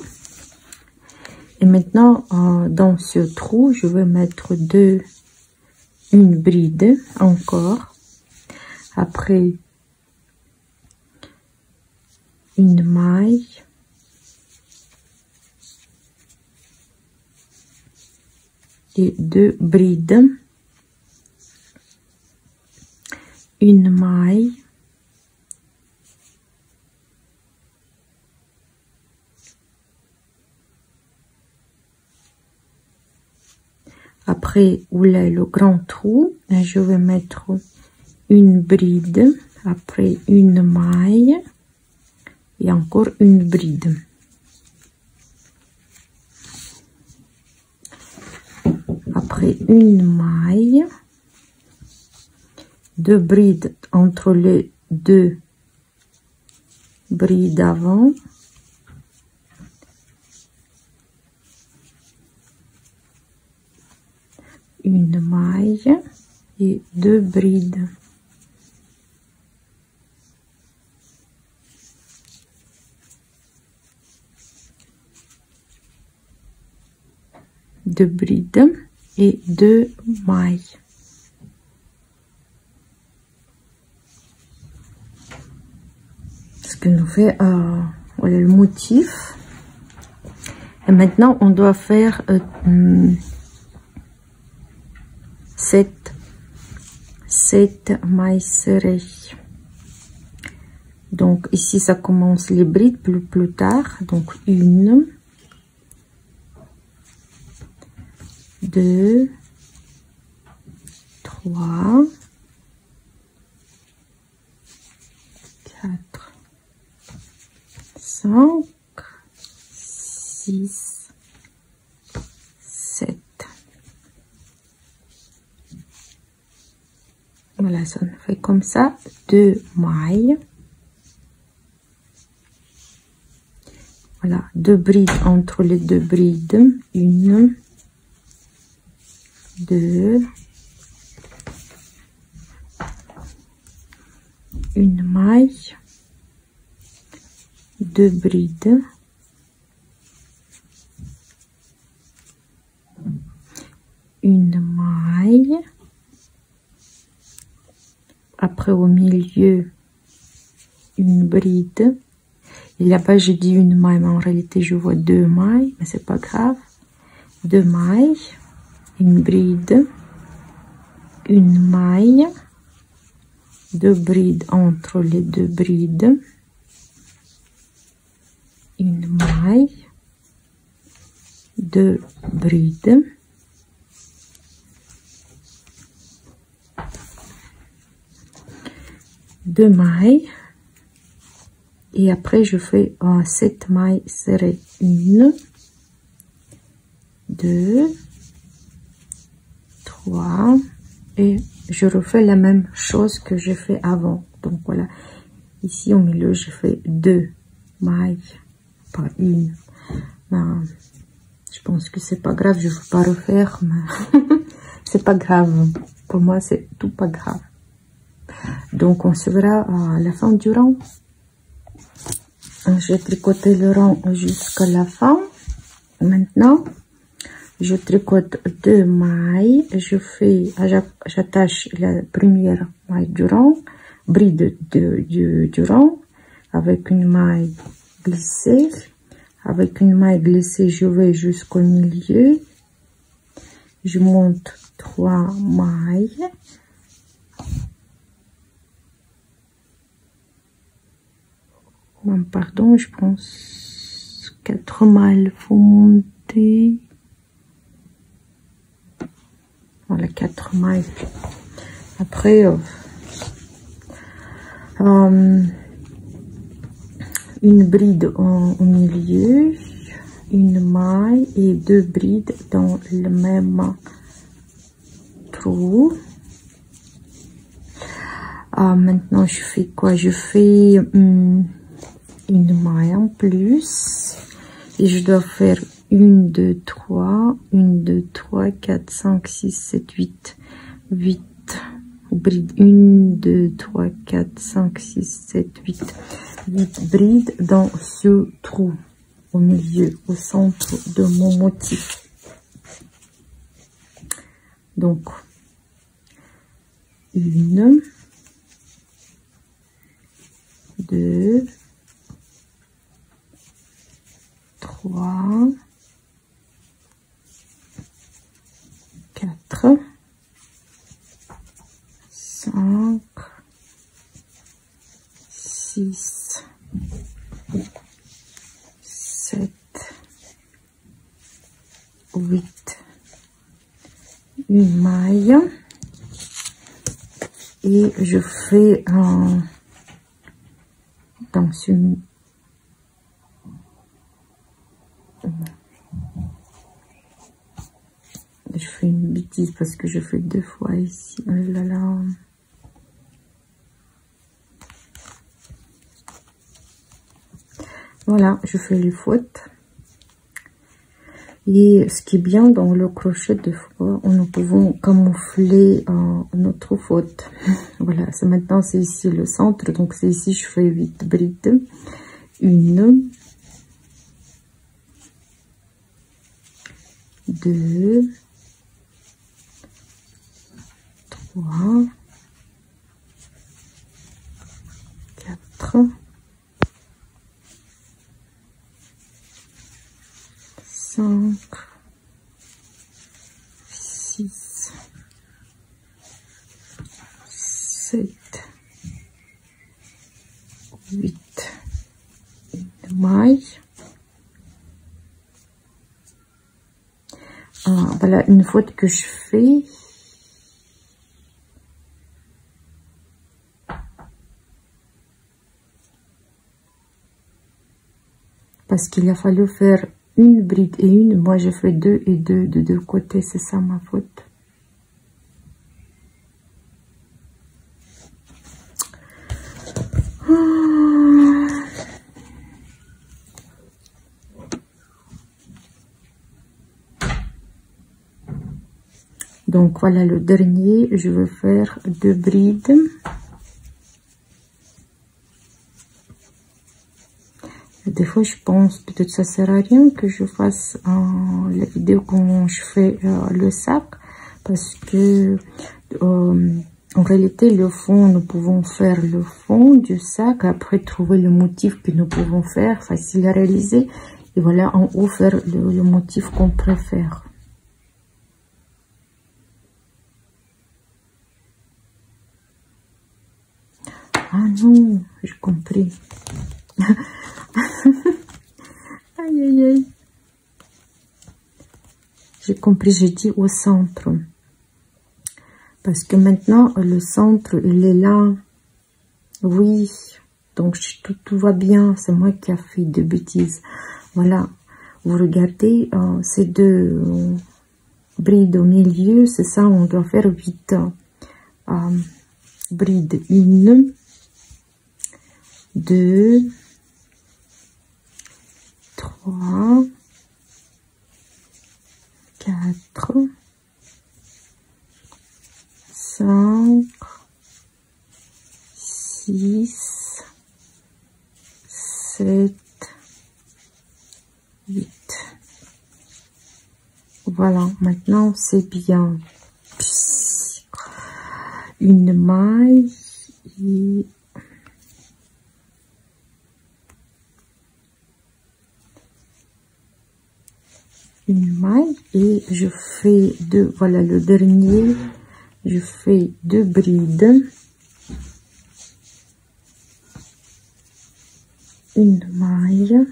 Et maintenant, dans ce trou, je vais mettre 2 une bride encore, après une maille, et 2 brides, une maille, après où est le grand trou, je vais mettre une bride, après une maille et encore une bride. Après une maille, 2 brides entre les 2 brides avant, une maille et 2 brides. Deux brides et 2 mailles. Ce que nous fait voilà le motif. Et maintenant on doit faire 7 mailles serrées. Donc ici ça commence les brides plus tard. Donc 1, 2, 3, 4, 5, 6, 7. Voilà, ça nous fait comme ça 2 mailles. Voilà, 2 brides entre les 2 brides. 1, 2, une maille, 2 brides, une maille, après au milieu une bride, et là-bas j'ai dit une maille mais en réalité je vois 2 mailles, mais c'est pas grave. 2 mailles, une bride, une maille, 2 brides entre les 2 brides, une maille, 2 brides, deux mailles, et après je fais 7 mailles serrées. 1, 2, 3, et je refais la même chose que j'ai fait avant. Donc voilà, ici au milieu je fais 2 mailles, pas une. Ben, je pense que c'est pas grave, je ne veux pas refaire, mais c'est pas grave. Pour moi c'est tout pas grave. Donc on se verra à la fin du rang. J'ai tricoté le rang jusqu'à la fin. Maintenant je tricote 2 mailles, j'attache la première maille du rang, bride du rang, avec une maille glissée. Avec une maille glissée, je vais jusqu'au milieu, je monte 3 mailles, non, pardon, je pense 4 mailles, faut monter. Voilà, 4 mailles. Après, une bride au milieu, une maille et 2 brides dans le même trou. Maintenant, je fais quoi? Je fais une maille en plus et je dois faire 1, 2, 3, 1, 2, 3, 4, 5, 6, 7, 8, 8 brides, 1, 2, 3, 4, 5, 6, 7, 8 brides dans ce trou, au milieu, au centre de mon motif. Donc, 1, 2, 3, 4, 5, 6, 7, 8, une maille et je fais dans une je fais une bêtise parce que je fais 2 fois ici. Oh là là. Voilà, je fais les fautes. Et ce qui est bien dans le crochet, de fois, nous pouvons camoufler notre faute. Voilà, c'est maintenant, c'est ici le centre. Donc, c'est ici, je fais 8 brides. 1, 2, 3, 4, 5, 6, 7, 8, une maille. Voilà une faute que je fais. Parce qu'il a fallu faire une bride et une. Moi, je fais 2 et 2 de deux côtés. C'est ça ma faute. Donc, voilà le dernier. Je vais faire 2 brides. Des fois, je pense peut-être ça sert à rien que je fasse la vidéo quand je fais le sac, parce que en réalité, le fond, nous pouvons faire le fond du sac, après trouver le motif que nous pouvons faire, facile à réaliser, et voilà, en haut, faire le motif qu'on préfère. Ah non, j'ai compris. Aïe, aïe, aïe. J'ai compris, j'ai dit au centre. Parce que maintenant, le centre, il est là. Oui. Donc, tout va bien. C'est moi qui a fait de bêtises. Voilà. Vous regardez, ces 2 brides au milieu. C'est ça, on doit faire 8 brides. 1, 2, 3, 4, 5, 6, 7, 8. Voilà, maintenant c'est bien. Une maille et une maille et je fais 2, voilà le dernier, je fais 2 brides, une maille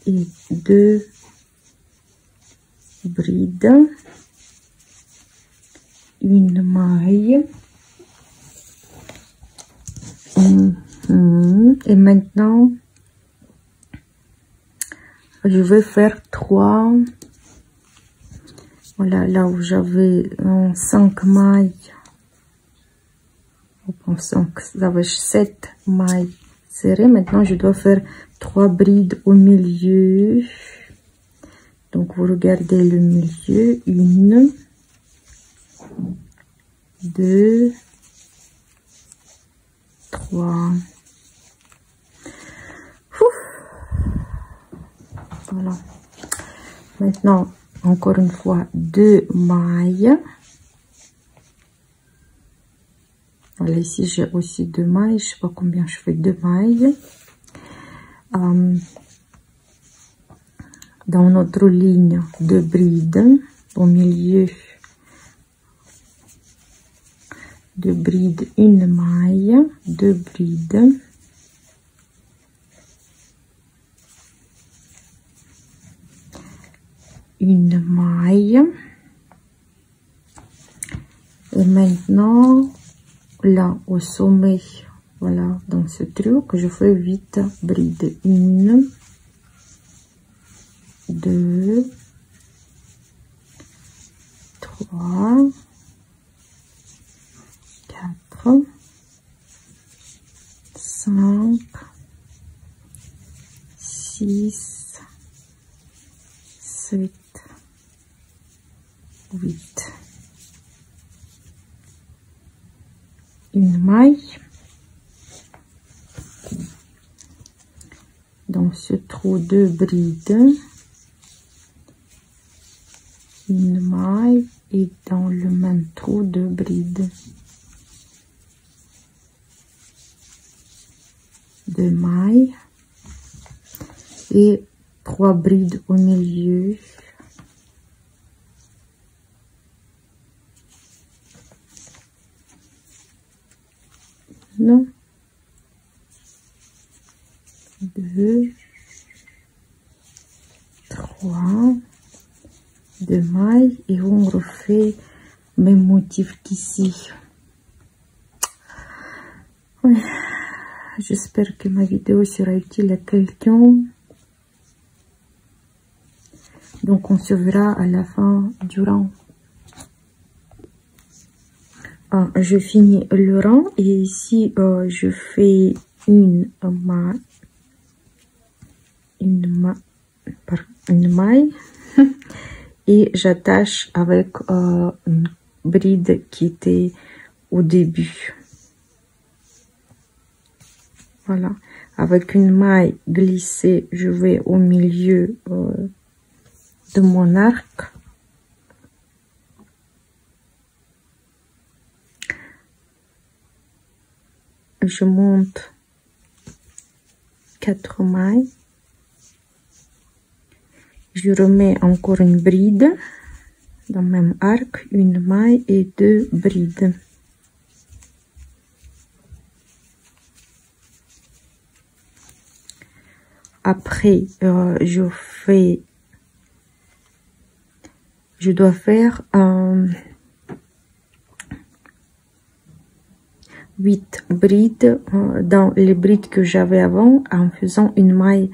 et 2 brides, une maille, et maintenant je vais faire 3. Voilà, là où j'avais 5 mailles. Donc, ça va 7 mailles serrées. Maintenant, je dois faire 3 brides au milieu. Donc, vous regardez le milieu. 1, 2, 3. Voilà. Maintenant, encore une fois, 2 mailles. Voilà, ici j'ai aussi 2 mailles, je sais pas combien je fais 2 mailles. Dans notre ligne de bride, au milieu de bride, une maille, 2 brides, une maille, et maintenant là au sommet, voilà, dans ce truc je fais 8 brides, 1, 2, 3, 4, 5, 6, 7, 8. Une maille. Dans ce trou, 2 brides. Une maille et dans le même trou 2 brides, 2 mailles et 3 brides au milieu. Non. 2, 3, 2 mailles et on refait même motif qu'ici. Ouais. J'espère que ma vidéo sera utile à quelqu'un. Donc on se verra à la fin du rang. Je finis le rang et ici je fais une maille et j'attache avec une bride qui était au début. Voilà, avec une maille glissée, je vais au milieu de mon arc. Je monte 4 mailles. Je remets encore une bride dans le même arc, une maille et 2 brides. Après, je dois faire 8 brides dans les brides que j'avais avant en faisant une maille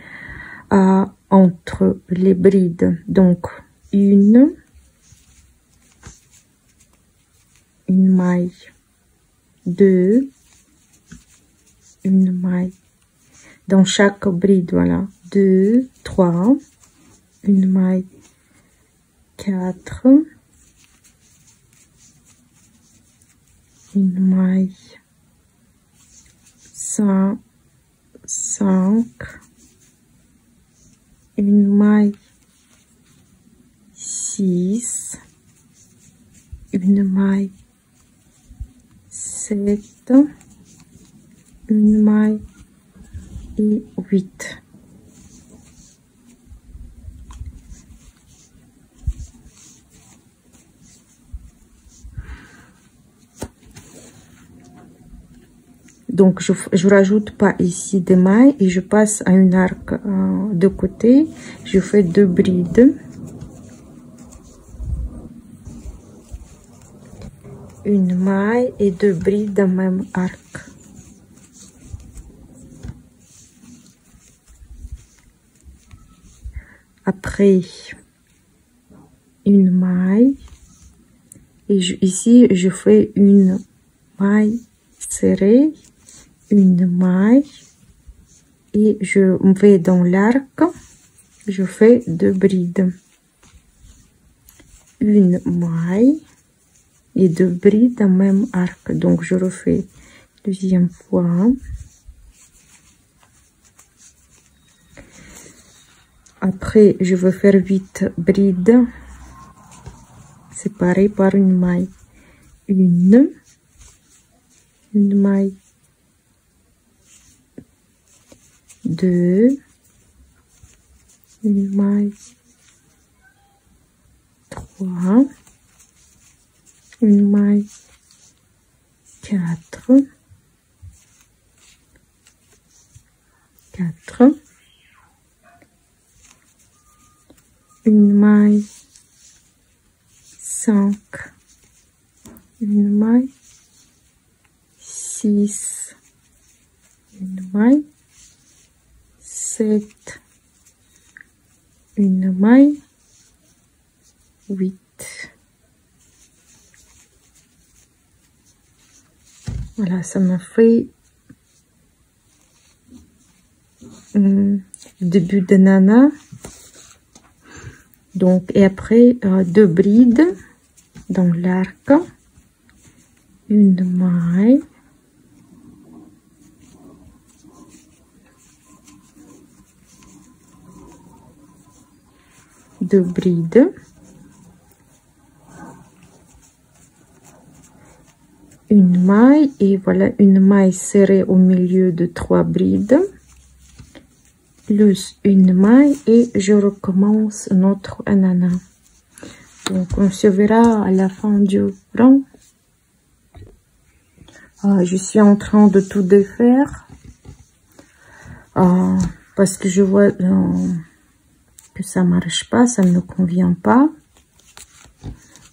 entre les brides. Donc, une maille, 2, une maille. Dans chaque bride, voilà, 2, 3, une maille, 4, une maille, 5, une maille, 6, une maille, 7, une maille et 8. Donc je rajoute pas ici des mailles et je passe à un arc de côté. Je fais 2 brides, une maille et 2 brides dans le même arc. Après, une maille et ici je fais une maille serrée, une maille et je vais dans l'arc, je fais 2 brides, une maille et 2 brides dans le même arc. Donc je refais deuxième fois. Après, je vais faire 8 brides séparées par une maille. 1, une maille, 2, une maille, 3, une maille, 4, 4, une maille, 5, une maille, 6, une maille, 7, une maille, 8. Voilà, ça m'a fait le début de nana. Donc, et après, 2 brides dans l'arc, une maille, deux brides, une maille, et voilà une maille serrée au milieu de 3 brides, plus une maille, et je recommence notre ananas. Donc on se verra à la fin du rang. Je suis en train de tout défaire parce que je vois que ça marche pas, ça ne me convient pas.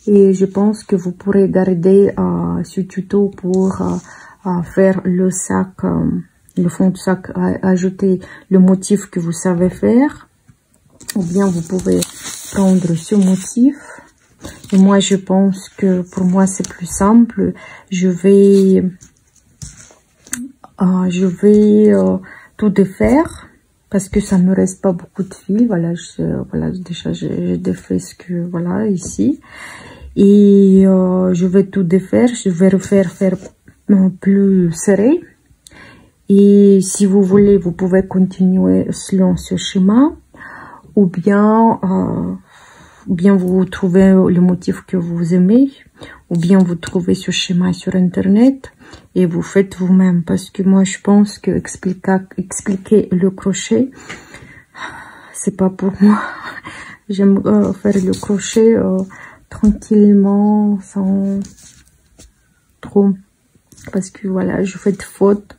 Et je pense que vous pourrez garder ce tuto pour faire le sac, le fond de sac, ajouter le motif que vous savez faire. Ou bien vous pouvez prendre ce motif. Et moi, je pense que pour moi, c'est plus simple. Je vais tout défaire parce que ça me reste pas beaucoup de fil. Voilà, voilà, déjà, j'ai défait ce que, voilà, ici. Et je vais tout défaire. Je vais refaire plus serré. Et si vous voulez, vous pouvez continuer selon ce schéma. Ou bien vous trouvez le motif que vous aimez, ou bien vous trouvez ce schéma sur internet et vous faites vous-même, parce que moi je pense que expliquer le crochet, c'est pas pour moi. J'aime faire le crochet tranquillement, sans trop, parce que voilà, je fais des fautes.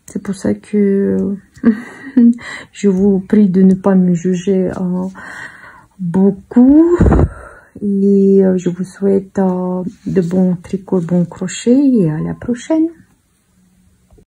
C'est pour ça que je vous prie de ne pas me juger beaucoup. Et je vous souhaite de bons tricots, bons crochets, et à la prochaine.